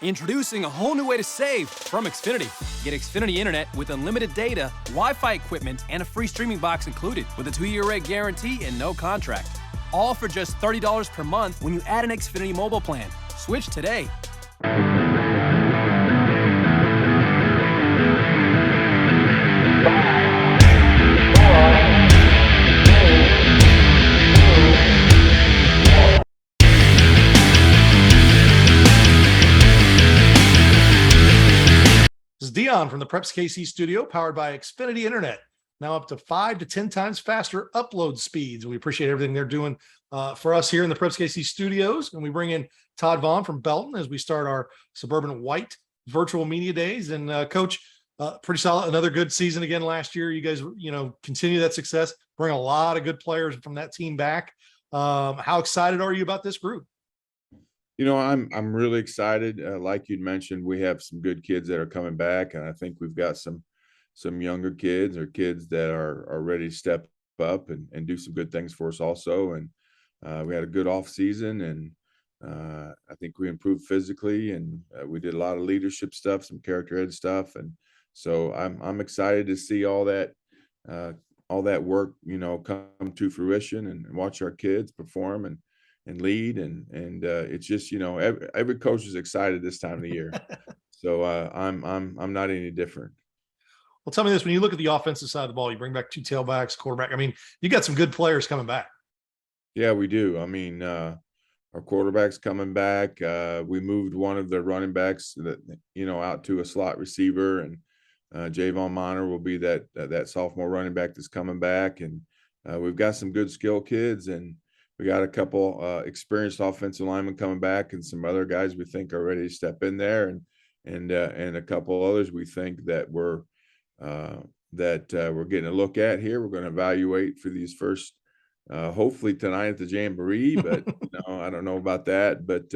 Introducing a whole new way to save from Xfinity. Get Xfinity Internet with unlimited data, Wi-Fi equipment, and a free streaming box included with a 2-year rate guarantee and no contract. All for just $30 per month when you add an Xfinity mobile plan. Switch today. This is Dion from the Preps KC studio, powered by Xfinity Internet. Now up to 5 to 10 times faster upload speeds. We appreciate everything they're doing for us here in the Preps KC studios. And we bring in Todd Vaughn from Belton as we start our Suburban White virtual media days. And Coach, pretty solid. Another good season again last year. You guys, continue that success. Bring a lot of good players from that team back. How excited are you about this group? I'm really excited. Like you'd mentioned, we have some good kids that are coming back, and I think we've got some younger kids or kids that are ready to step up and do some good things for us also. And we had a good off season, and I think we improved physically, and we did a lot of leadership stuff, some character head stuff, and so I'm excited to see all that work come to fruition and watch our kids perform and lead and it's just every coach is excited this time of the year. So I'm not any different. Well, tell me this: when you look at the offensive side of the ball, you bring back 2 tailbacks, quarterback. I mean, you got some good players coming back. Yeah, we do. I mean, our quarterback's coming back. We moved one of the running backs that out to a slot receiver, and Javon Miner will be that sophomore running back that's coming back, and we've got some good skill kids, and we got a couple experienced offensive linemen coming back, and some other guys we think are ready to step in there, and a couple others we think that we're getting a look at here. We're going to evaluate for these first, hopefully tonight at the Jamboree, but I don't know about that. But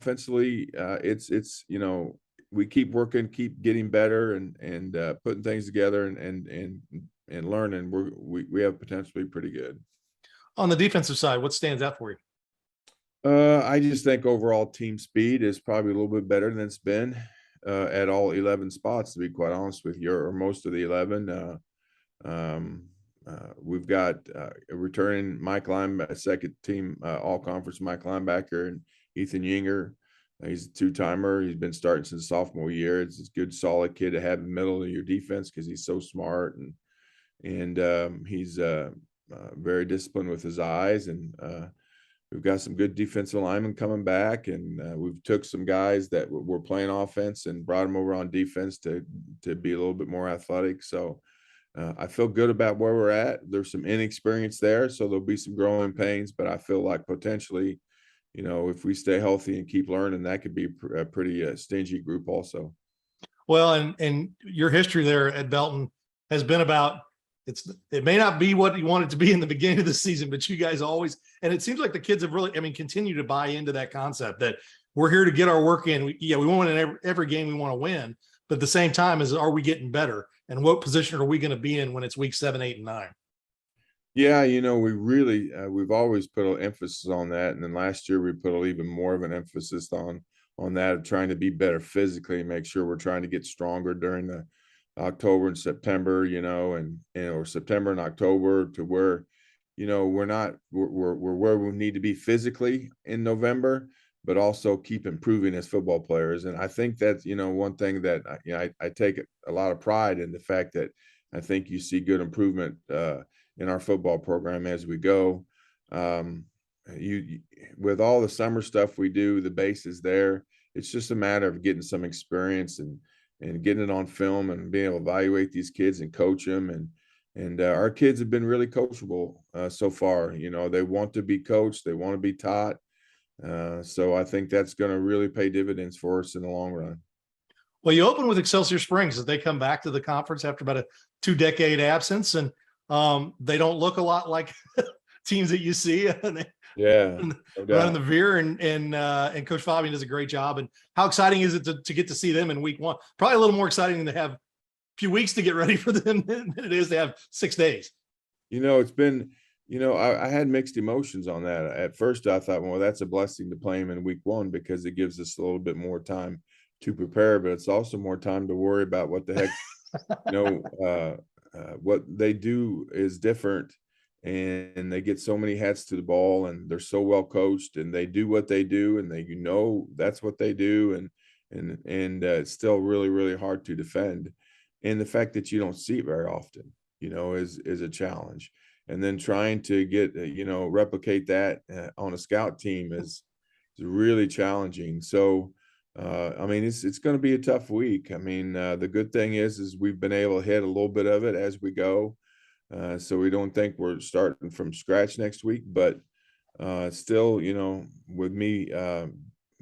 offensively, it's we keep working, keep getting better, and putting things together and learning. We have potential to be pretty good. On the defensive side, what stands out for you? I just think overall team speed is probably a little bit better than it's been at all 11 spots, to be quite honest with you, or most of the 11. We've got a returning second team all-conference Mike linebacker, and Ethan Yinger. He's a 2-timer. He's been starting since sophomore year. It's a good, solid kid to have in the middle of your defense because he's so smart, and he's very disciplined with his eyes, and we've got some good defensive linemen coming back, and we've took some guys that were playing offense and brought them over on defense to be a little bit more athletic. So I feel good about where we're at. There's some inexperience there, so there'll be some growing pains, but I feel like potentially, if we stay healthy and keep learning, that could be a pretty stingy group also. Well, and your history there at Belton has been about, it may not be what you want it to be in the beginning of the season, but you guys always, and it seems like the kids have really, continue to buy into that concept that we're here to get our work in. We want in every game we want to win, but at the same time are we getting better? And what position are we going to be in when it's week 7, 8, and 9? Yeah, we really, we've always put an emphasis on that. And then last year we put even more of an emphasis on that, of trying to be better physically, make sure we're trying to get stronger during the October and September, or September and October, to where, we're where we need to be physically in November, but also keep improving as football players. And I think that's, one thing that I take a lot of pride in, the fact that I think you see good improvement in our football program as we go. With all the summer stuff we do, the base is there. It's just a matter of getting some experience and getting it on film and being able to evaluate these kids and coach them. And our kids have been really coachable so far. They want to be coached. They want to be taught. So I think that's going to really pay dividends for us in the long run. Well, you open with Excelsior Springs as they come back to the conference after about a 2-decade absence, and they don't look a lot like teams that you see. Running the veer, and Coach Fabian does a great job. And how exciting is it to get to see them in week 1? Probably a little more exciting than to have a few weeks to get ready for them than it is to have 6 days. It's been I had mixed emotions on that. At first, I thought, well, that's a blessing to play him in week 1 because it gives us a little bit more time to prepare, but it's also more time to worry about what the heck, what they do is different, and they get so many hats to the ball, and they're so well coached, and they do what they do, and that's what they do, and it's still really, really hard to defend. And the fact that you don't see it very often, is a challenge. And then trying to get replicate that on a scout team is really challenging. So I mean, it's going to be a tough week. I mean, the good thing is we've been able to hit a little bit of it as we go, so we don't think we're starting from scratch next week. But still, with me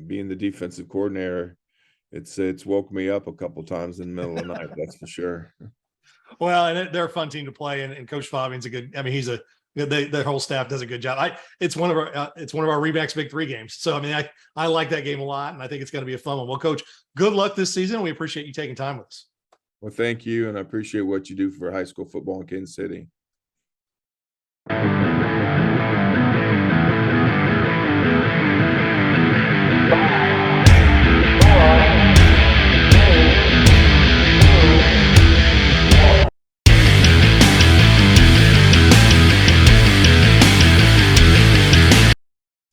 being the defensive coordinator, it's woke me up a couple times in the middle of the night. That's for sure. Well, and they're a fun team to play, and Coach Fabian's a good. I mean, their whole staff does a good job. It's one of our Remax Big 3 games. So I mean, I like that game a lot, and I think it's going to be a fun one. Well, Coach, good luck this season. We appreciate you taking time with us. Well, thank you, and I appreciate what you do for high school football in Kansas City.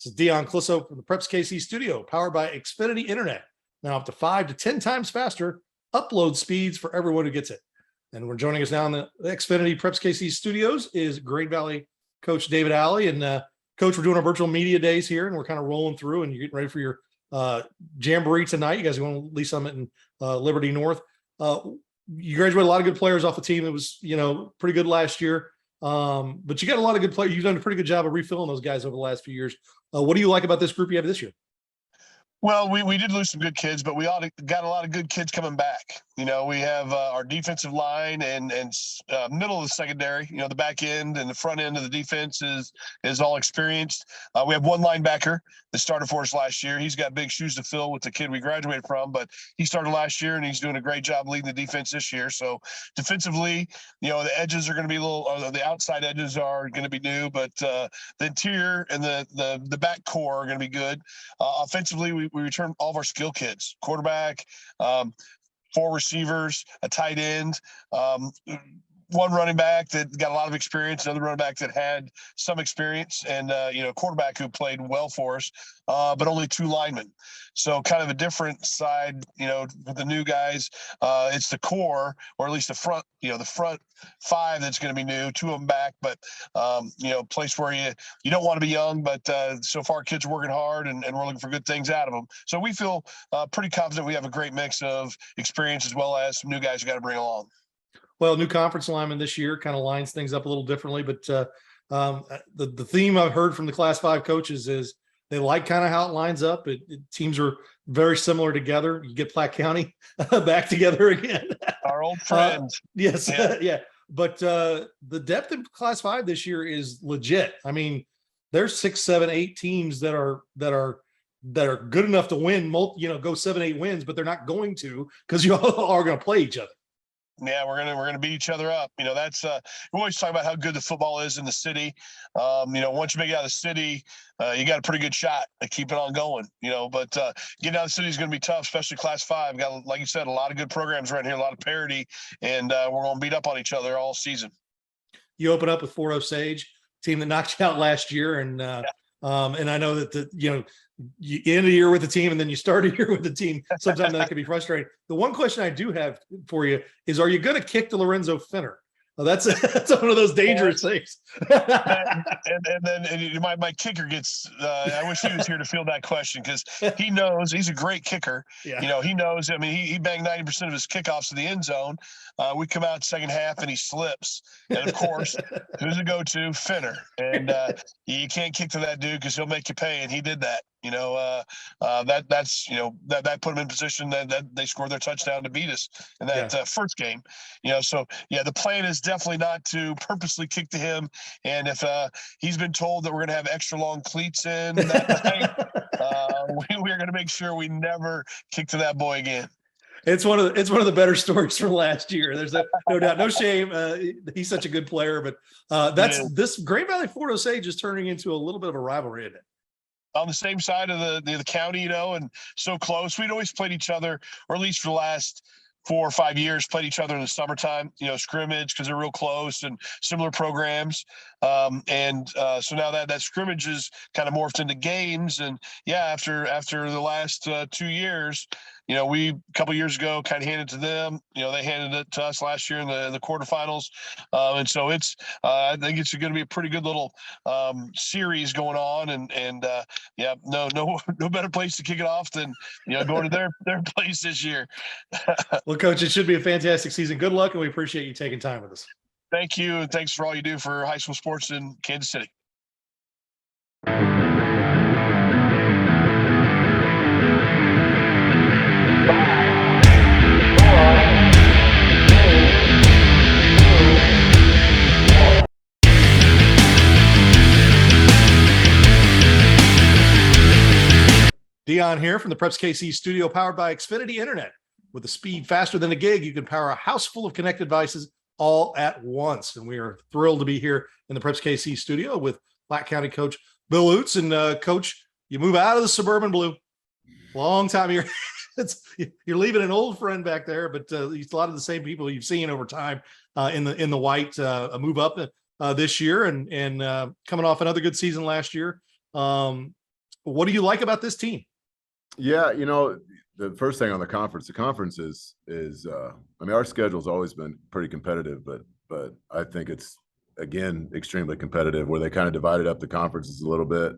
This is Dion Clisso from the Preps KC studio, powered by Xfinity Internet. Now up to 5 to 10 times faster upload speeds for everyone who gets it. And we're joining us now in the Xfinity Preps KC studios is Great Valley coach David Alley. And Coach, we're doing our virtual media days here, and we're kind of rolling through, and you're getting ready for your jamboree tonight. You guys are going to Lee Summit and Liberty North. You graduated a lot of good players off the team. It was, pretty good last year. But you got a lot of good players. You've done a pretty good job of refilling those guys over the last few years. What do you like about this group you have this year? Well, we did lose some good kids, but we got a lot of good kids coming back. We have our defensive line and middle of the secondary. The back end and the front end of the defense is all experienced. We have one linebacker that started for us last year. He's got big shoes to fill with the kid we graduated from, but he started last year and he's doing a great job leading the defense this year. So defensively, the edges are going to be the outside edges are going to be new, but the interior and the back core are going to be good. Offensively, we return all of our skill kids, quarterback, 4 receivers, a tight end, one running back that got a lot of experience, another running back that had some experience, and a quarterback who played well for us, but only 2 linemen. So kind of a different side, with the new guys. It's the core, or at least the front, the front 5 that's going to be new, 2 of them back, but place where you don't want to be young, but so far kids are working hard and we're looking for good things out of them. So we feel pretty confident we have a great mix of experience as well as some new guys you got to bring along. Well, new conference alignment this year kind of lines things up a little differently, but the theme I've heard from the Class 5 coaches is they like kind of how it lines up. Teams are very similar together. You get Platte County back together again. Our old friends. Yes. Yeah. But the depth in Class 5 this year is legit. I mean, there's 6, 7, 8 teams that are good enough to win, go 7, 8 wins, but they're not going to, because you all are going to play each other. Yeah, we're gonna beat each other up. That's we always talk about how good the football is in the city. Once you make it out of the city, you got a pretty good shot at keeping on going. But getting out of the city is going to be tough, especially Class 5. Got, like you said, a lot of good programs right here, a lot of parity, and we're going to beat up on each other all season. You open up with Fort Osage, team that knocked you out last year, and I know that you end a year with the team and then you start a year with the team. Sometimes that can be frustrating. The one question I do have for you is, are you going to kick the Lorenzo Finner? Well, that's one of those dangerous things. and then my kicker gets. I wish he was here to field that question, because he knows he's a great kicker. Yeah. He knows. I mean, he banged 90% of his kickoffs to the end zone. We come out second half and he slips. And of course, who's the go-to? Finner. And you can't kick to that dude because he'll make you pay. And he did that. That put him in position that they scored their touchdown to beat us in that first game. So the plan is definitely not to purposely kick to him. And if he's been told that we're going to have extra long cleats in that night, we're going to make sure we never kick to that boy again. It's one of the better stories from last year. There's no doubt, no shame. He's such a good player, but this Great Valley Fort Osage is turning into a little bit of a rivalry, isn't it? On the same side of the county, and so close. We'd always played each other, or at least for the last 4 or 5 years, played each other in the summertime, scrimmage, because they're real close and similar programs. So now that scrimmage is kind of morphed into games. And yeah, after the last 2 years, we a couple years ago kind of handed it to them. They handed it to us last year in the quarterfinals. And so I think it's going to be a pretty good little series going on. And no better place to kick it off than going to their place this year. Well, Coach, it should be a fantastic season. Good luck, and we appreciate you taking time with us. Thank you, and thanks for all you do for high school sports in Kansas City. Dion here from the Preps KC studio, powered by Xfinity Internet. With a speed faster than a gig, you can power a house full of connected devices all at once. And we are thrilled to be here in the Preps KC studio with Platte County coach Bill Oots. And Coach, you move out of the Suburban Blue. Long time here. You're leaving an old friend back there, but a lot of the same people you've seen over time in the white move up this year and coming off another good season last year. What do you like about this team? Yeah, the first thing on the conference is our schedule's always been pretty competitive, but I think it's, again, extremely competitive, where they kind of divided up the conferences a little bit,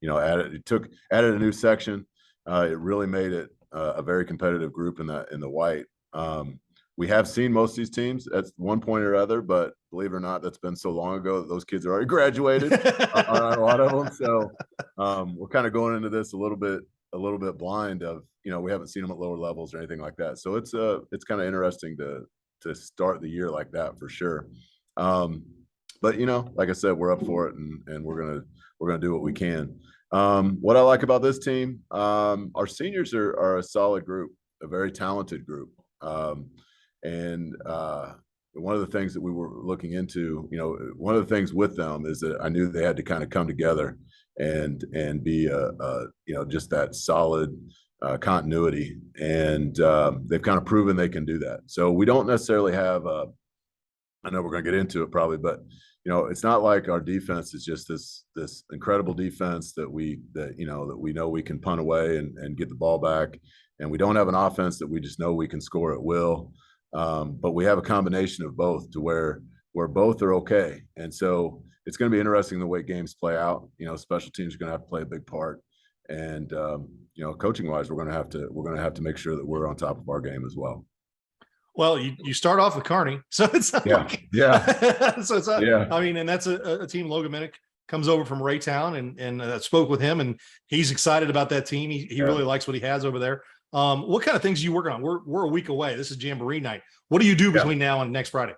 added a new section. It really made it a very competitive group in the white. We have seen most of these teams at one point or other, but believe it or not, that's been so long ago that those kids are already graduated on a lot of them. So we're kind of going into this a little bit blind of, we haven't seen them at lower levels or anything like that. So it's kind of interesting to start the year like that for sure. But like I said, we're up for it, and we're gonna do what we can. What I like about this team, our seniors are a solid group, a very talented group. And one of the things that we were looking into, one of the things with them is that I knew they had to kind of come together and be just that solid continuity, and they've kind of proven they can do that. So we don't necessarily have I know we're going to get into it probably, but it's not like our defense is just this incredible defense that we know we can punt away and get the ball back, and we don't have an offense that we just know we can score at will. But we have a combination of both, to where both are okay. And so it's going to be interesting the way games play out. Special teams are going to have to play a big part, and coaching wise, we're going to have to make sure that we're on top of our game as well. Well, you start off with Kearney, so it's not so it's not, yeah. I mean, and that's a team. Logan Minnick comes over from Raytown, and spoke with him, and he's excited about that team. He really likes what he has over there. What kind of things are you working on? We're a week away. This is Jamboree night. What do you do between now and next Friday?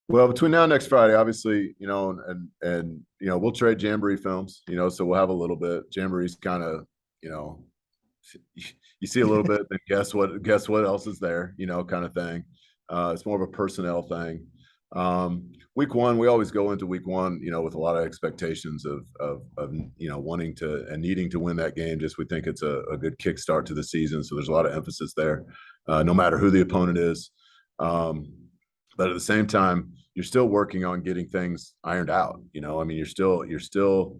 Well, between now and next Friday, obviously, and we'll trade Jamboree films, so we'll have a little bit. Jamboree's kind of, you see a little bit, then guess what else is there, kind of thing. It's more of a personnel thing. Week one, we always go into week one, with a lot of expectations of wanting to and needing to win that game. Just we think it's a good kickstart to the season. So there's a lot of emphasis there, no matter who the opponent is. But at the same time, you're still working on getting things ironed out. You're still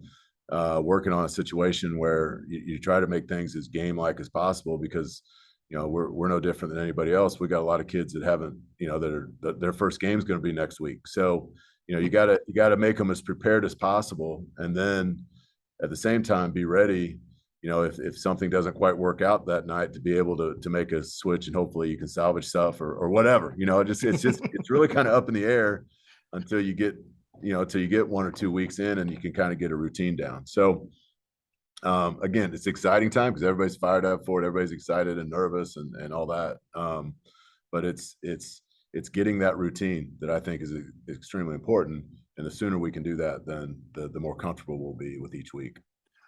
working on a situation where you try to make things as game-like as possible, because we're no different than anybody else. We got a lot of kids that haven't, their first game is going to be next week. So, you gotta make them as prepared as possible. And then at the same time, be ready, if something doesn't quite work out that night, to be able to make a switch, and hopefully you can salvage stuff or whatever, it's really kind of up in the air until you get 1 or 2 weeks in, and you can kind of get a routine down. So, again, it's an exciting time because everybody's fired up for it. Everybody's excited and nervous and all that. But it's getting that routine that I think is extremely important. And the sooner we can do that, then the more comfortable we'll be with each week.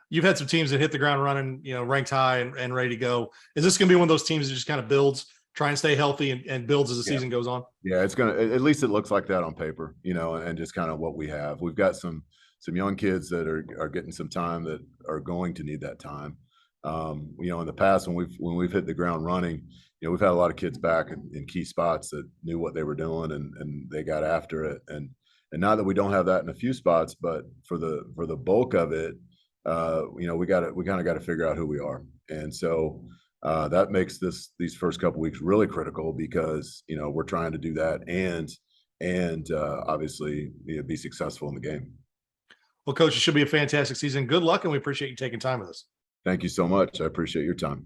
You've had some teams that hit the ground running, ranked high and ready to go. Is this going to be one of those teams that just kind of builds try and stay healthy and builds as the season goes on. Yeah, it's gonna, at least it looks like that on paper, and just kind of what we have. We've got some young kids that are getting some time that are going to need that time. In the past when we've hit the ground running, we've had a lot of kids back in key spots that knew what they were doing and they got after it. And now that we don't have that in a few spots, but for the bulk of it, we kind of got to figure out who we are. And so that makes these first couple weeks really critical because we're trying to do that and obviously be successful in the game. Well, Coach, it should be a fantastic season. Good luck, and we appreciate you taking time with us. Thank you so much. I appreciate your time.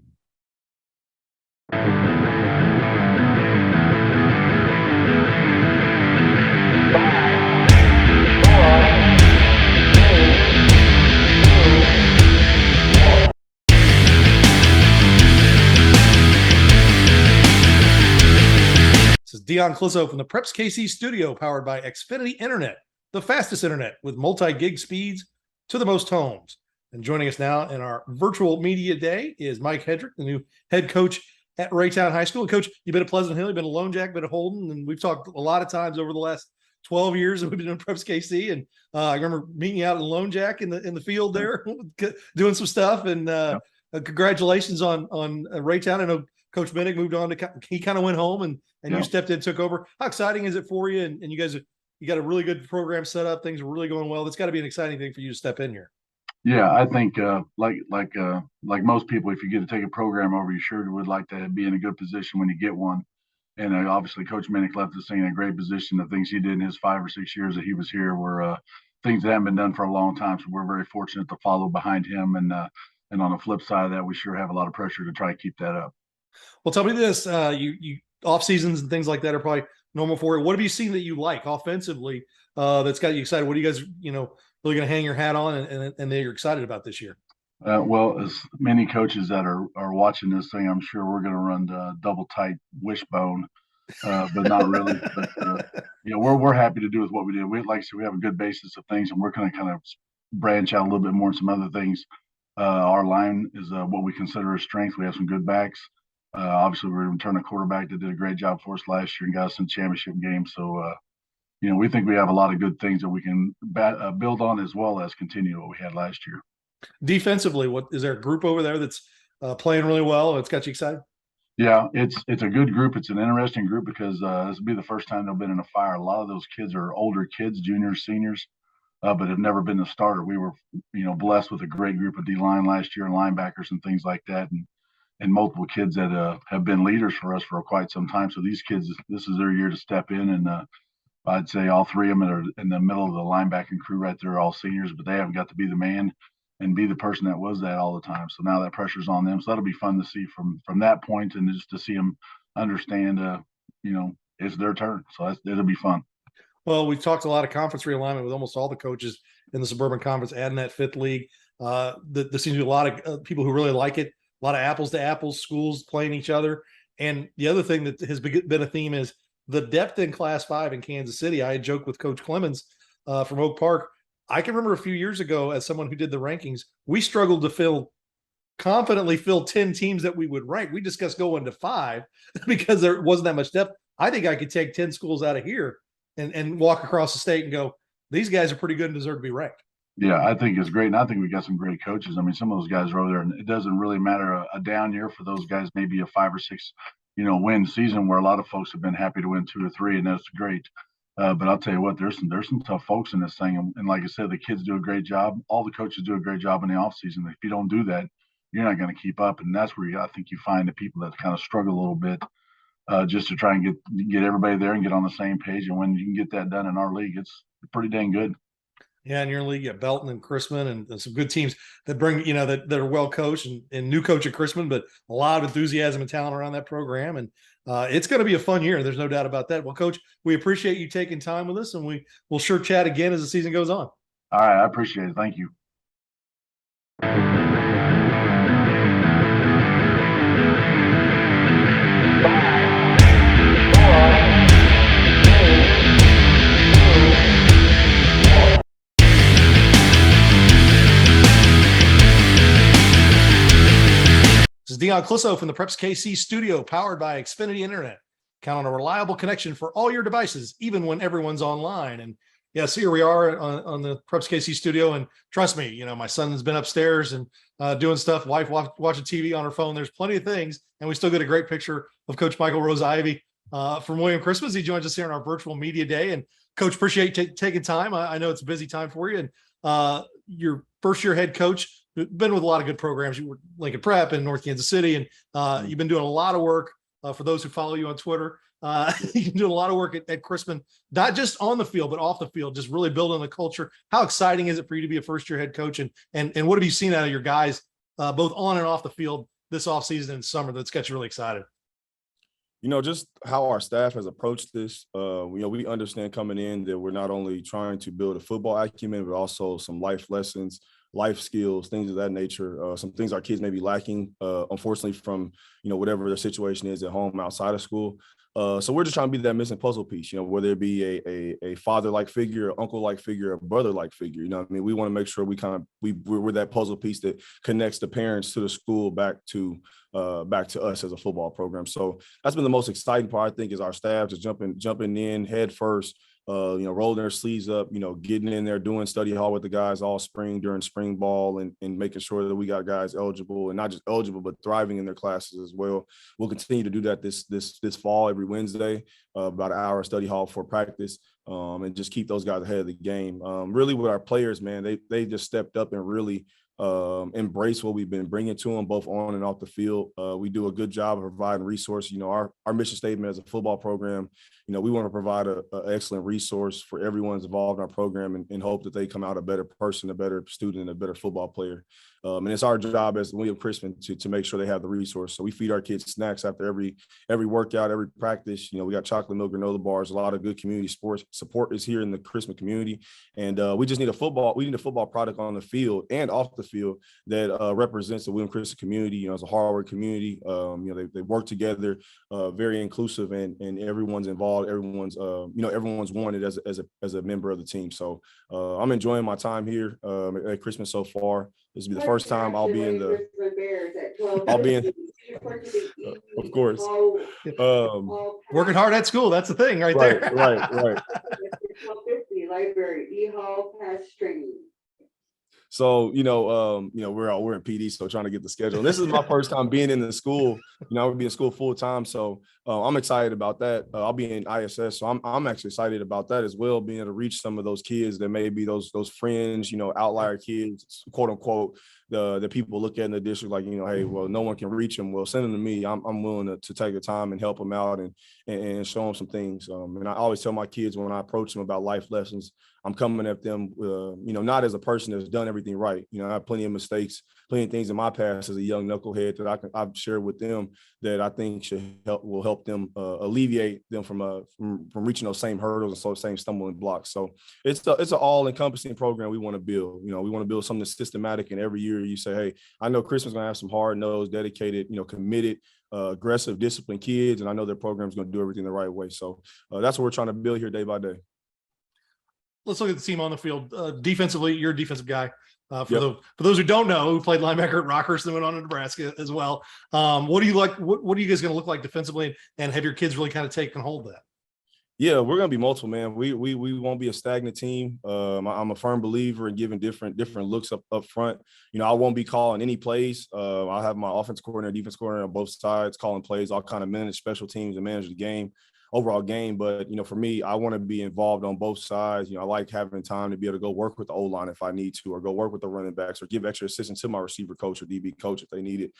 This is Dion Clizzo from the Preps KC studio, powered by Xfinity Internet, the fastest internet with multi-gig speeds to the most homes. And joining us now in our virtual media day is Mike Hedrick, the new head coach at Raytown High School. Coach, you've been at Pleasant Hill, you've been at Lone Jack, been at Holden, and we've talked a lot of times over the last 12 years that we've been in Preps KC. And I remember meeting you out in Lone Jack in the field there, doing some stuff. And congratulations on Raytown. I know Coach Minnick moved on he kind of went home and you stepped in, took over. How exciting is it for you? And you guys, you got a really good program set up. Things are really going well. It's got to be an exciting thing for you to step in here. Yeah, I think like most people, if you get to take a program over, you sure would like to be in a good position when you get one. And obviously, Coach Minnick left us in a great position. The things he did in his 5 or 6 years that he was here were things that haven't been done for a long time. So we're very fortunate to follow behind him. And on the flip side of that, we sure have a lot of pressure to try to keep that up. Well, tell me this: you off seasons and things like that are probably normal for you. What have you seen that you like offensively that's got you excited? What are you guys, really going to hang your hat on and that you're excited about this year? Well, as many coaches that are watching this thing, I'm sure we're going to run the double tight wishbone, but not really. But we're happy to do with what we did. Like I said, we have a good basis of things, and we're going to kind of branch out a little bit more in some other things. Our line is what we consider a strength. We have some good backs. Obviously, we're going to return a quarterback that did a great job for us last year and got us in championship games. So, we think we have a lot of good things that we can build on as well as continue what we had last year. Defensively, what is there a group over there that's playing really well? It's got you excited? Yeah, it's a good group. It's an interesting group because this will be the first time they've been in a fire. A lot of those kids are older kids, juniors, seniors, but have never been a starter. We were, blessed with a great group of D-line last year and linebackers and things like that, and multiple kids that have been leaders for us for quite some time. So these kids, this is their year to step in, and I'd say all three of them are in the middle of the linebacking crew right there, all seniors, but they haven't got to be the man and be the person that was that all the time. So now that pressure's on them. So that'll be fun to see from that point, and just to see them understand, it's their turn. So it'll be fun. Well, we've talked a lot of conference realignment with almost all the coaches in the Suburban Conference, adding that 5th league. There seems to be a lot of people who really like it, a lot of apples to apples schools playing each other. And the other thing that has been a theme is the depth in Class 5 in Kansas City. I had joked with Coach Clemens from Oak Park. I can remember a few years ago, as someone who did the rankings, we struggled to confidently fill 10 teams that we would rank. We discussed going to 5 because there wasn't that much depth. I think I could take 10 schools out of here and walk across the state and go, these guys are pretty good and deserve to be ranked. Yeah, I think it's great. And I think we got some great coaches. I mean, some of those guys are over there, and it doesn't really matter a down year for those guys, maybe a 5 or 6, win season where a lot of folks have been happy to win 2 or 3, and that's great. But I'll tell you what, there's some tough folks in this thing. And like I said, the kids do a great job. All the coaches do a great job in the off season. If you don't do that, you're not going to keep up. And that's where I think you find the people that kind of struggle a little bit just to try and get everybody there and get on the same page. And when you can get that done in our league, it's pretty dang good. Yeah, in your league, you have Belton and Chrisman and some good teams that bring, that are well coached and new coach at Chrisman, but a lot of enthusiasm and talent around that program. And it's going to be a fun year. There's no doubt about that. Well, Coach, we appreciate you taking time with us, and we'll sure chat again as the season goes on. All right. I appreciate it. Thank you. This is Dion Dion Clisso from the Preps KC studio, powered by Xfinity Internet. Count on a reliable connection for all your devices, even when everyone's online. And yes, here we are on the Preps KC studio. And trust me, you know, my son has been upstairs and doing stuff, wife watching TV on her phone. There's plenty of things. And we still get a great picture of Coach Michael Rose-Ivy from William Christmas. He joins us here on our virtual media day. And Coach, appreciate taking time. I know it's a busy time for you. And your first year head coach, been with a lot of good programs. You were Lincoln Prep in North Kansas City, and you've been doing a lot of work. For those who follow you on Twitter, you're doing a lot of work at Crispin, not just on the field, but off the field, just really building the culture. How exciting is it for you to be a first-year head coach? And what have you seen out of your guys, both on and off the field this offseason and summer that's got you really excited? You know, just how our staff has approached this. You know, we understand coming in that we're not only trying to build a football acumen, but also some life lessons, life skills, things of that nature. Some things our kids may be lacking, unfortunately, from, you know, whatever their situation is at home outside of school. So we're just trying to be that missing puzzle piece, you know, whether it be a father-like figure, uncle-like figure, a brother-like figure. You know what I mean? We want to make sure we're that puzzle piece that connects the parents to the school back to us as a football program. So that's been the most exciting part, I think, is our staff just jumping in head first. You know, rolling their sleeves up, you know, getting in there, doing study hall with the guys all spring during spring ball, and making sure that we got guys eligible, and not just eligible, but thriving in their classes as well. We'll continue to do that this fall, every Wednesday, about an hour of study hall for practice, and just keep those guys ahead of the game. Really with our players, man, they just stepped up and really embrace what we've been bringing to them, both on and off the field. We do a good job of providing resources. You know, our mission statement as a football program, you know, we want to provide an excellent resource for everyone's involved in our program, and hope that they come out a better person, a better student, and a better football player. And it's our job as William Crispin to make sure they have the resource. So we feed our kids snacks after every workout, every practice. You know, we got chocolate milk granola bars. A lot of good community sports support is here in the Crispin community, and we just need a football product on the field and off the field that represents the William Crispin community. You know, it's a hard-working community. You know, they work together, very inclusive, and everyone's involved. Everyone's you know, everyone's wanted as a member of the team. So I'm enjoying my time here at Crispin so far. This will be the first time I'll be in, of course. Working hard at school. That's the thing right there. Right. 1250 library, E-Hall past training. So, you know, we're in PD, so trying to get the schedule. And this is my first time being in the school. You know, I would be in school full time, so I'm excited about that. I'll be in ISS, so I'm actually excited about that as well. Being able to reach some of those kids that may be those fringe, you know, outlier kids, quote unquote, the people look at in the district like, you know, hey, well, no one can reach them. Well, send them to me. I'm willing to take the time and help them out and show them some things. And I always tell my kids when I approach them about life lessons, I'm coming at them, you know, not as a person that's done everything right. You know, I have plenty of mistakes, plenty of things in my past as a young knucklehead that I've shared with them that I think will help them alleviate them from reaching those same hurdles and so same stumbling blocks. So it's an all-encompassing program we want to build. You know, we want to build something that's systematic, and every year you say, hey, I know Christmas going to have some hard-nosed, dedicated, you know, committed, aggressive, disciplined kids, and I know their program's going to do everything the right way. So that's what we're trying to build here day by day. Let's look at the team on the field. Defensively, you're a defensive guy. For those who don't know, who played linebacker at Rockhurst and went on to Nebraska as well. What do you like? What are you guys going to look like defensively? And have your kids really kind of taken hold of that? Yeah, we're going to be multiple, man. We won't be a stagnant team. I'm a firm believer in giving different looks up front. You know, I won't be calling any plays. I'll have my offense coordinator, defense coordinator on both sides calling plays. I'll kind of manage special teams and manage the game. Overall game. But, you know, for me, I want to be involved on both sides. You know, I like having time to be able to go work with the O-line if I need to, or go work with the running backs, or give extra assistance to my receiver coach or DB coach if they need it.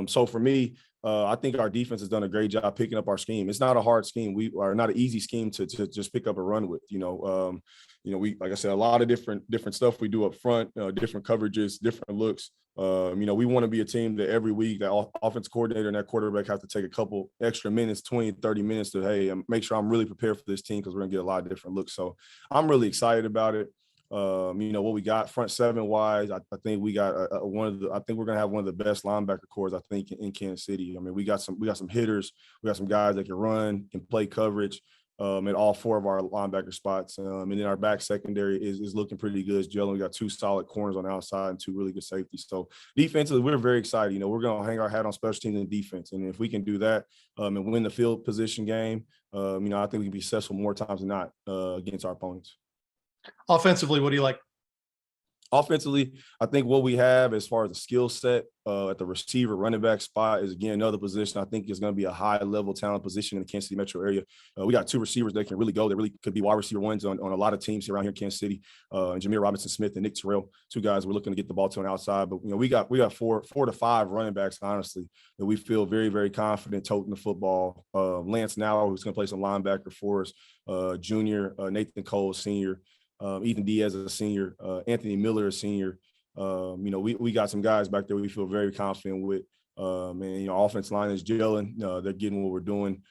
So for me, I think our defense has done a great job picking up our scheme. It's not a hard scheme. We are not an easy scheme to just pick up and run with. You know, we, like I said, a lot of different stuff we do up front, different coverages, different looks. You know, we want to be a team that every week that offense coordinator and that quarterback have to take a couple extra minutes, 20, 30 minutes to, hey, make sure I'm really prepared for this team, because we're going to get a lot of different looks. So I'm really excited about it. You know, what we got front seven wise, I think we got I think we're going to have one of the best linebacker cores, I think, in Kansas City. I mean, we got some hitters. We got some guys that can run, can play coverage. at all 4 of our linebacker spots. And then our back secondary is looking pretty good. It's gelling. We got 2 solid corners on the outside and 2 really good safeties. So defensively, we're very excited. You know, we're going to hang our hat on special teams and defense. And if we can do that and win the field position game, you know, I think we can be successful more times than not against our opponents. Offensively, what do you like? Offensively, I think what we have as far as the skill set at the receiver, running back spot is, again, another position I think is going to be a high-level talent position in the Kansas City metro area. We got 2 receivers that can really go. They really could be wide receiver ones on a lot of teams around here in Kansas City. And Jameer Robinson-Smith and Nick Terrell, 2 guys we're looking to get the ball to on the outside. But, you know, we got 4 to 5 running backs, honestly, that we feel very, very confident toting the football. Lance Nauer, who's going to play some linebacker for us, junior, Nathan Cole, senior. Ethan Diaz is a senior, Anthony Miller is a senior. You know, we got some guys back there we feel very confident with. And, you know, offense line is gelling. They're getting what we're doing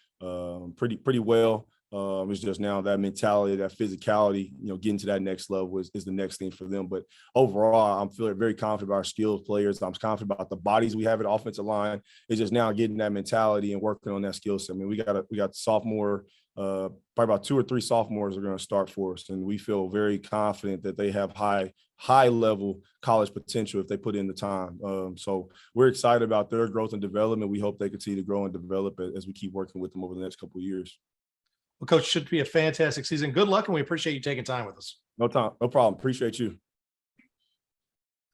pretty well. It's just now that mentality, that physicality, you know, getting to that next level is the next thing for them. But overall, I'm feeling very confident about our skilled players. I'm confident about the bodies we have at offensive line. It's just now getting that mentality and working on that skill set. I mean, we got sophomore, probably about 2 or 3 sophomores are going to start for us, and we feel very confident that they have high level college potential if they put in the time. So we're excited about their growth and development. We hope they continue to grow and develop as we keep working with them over the next couple of years. Well, Coach, should be a fantastic season. Good luck, and we appreciate you taking time with us. No problem. Appreciate you.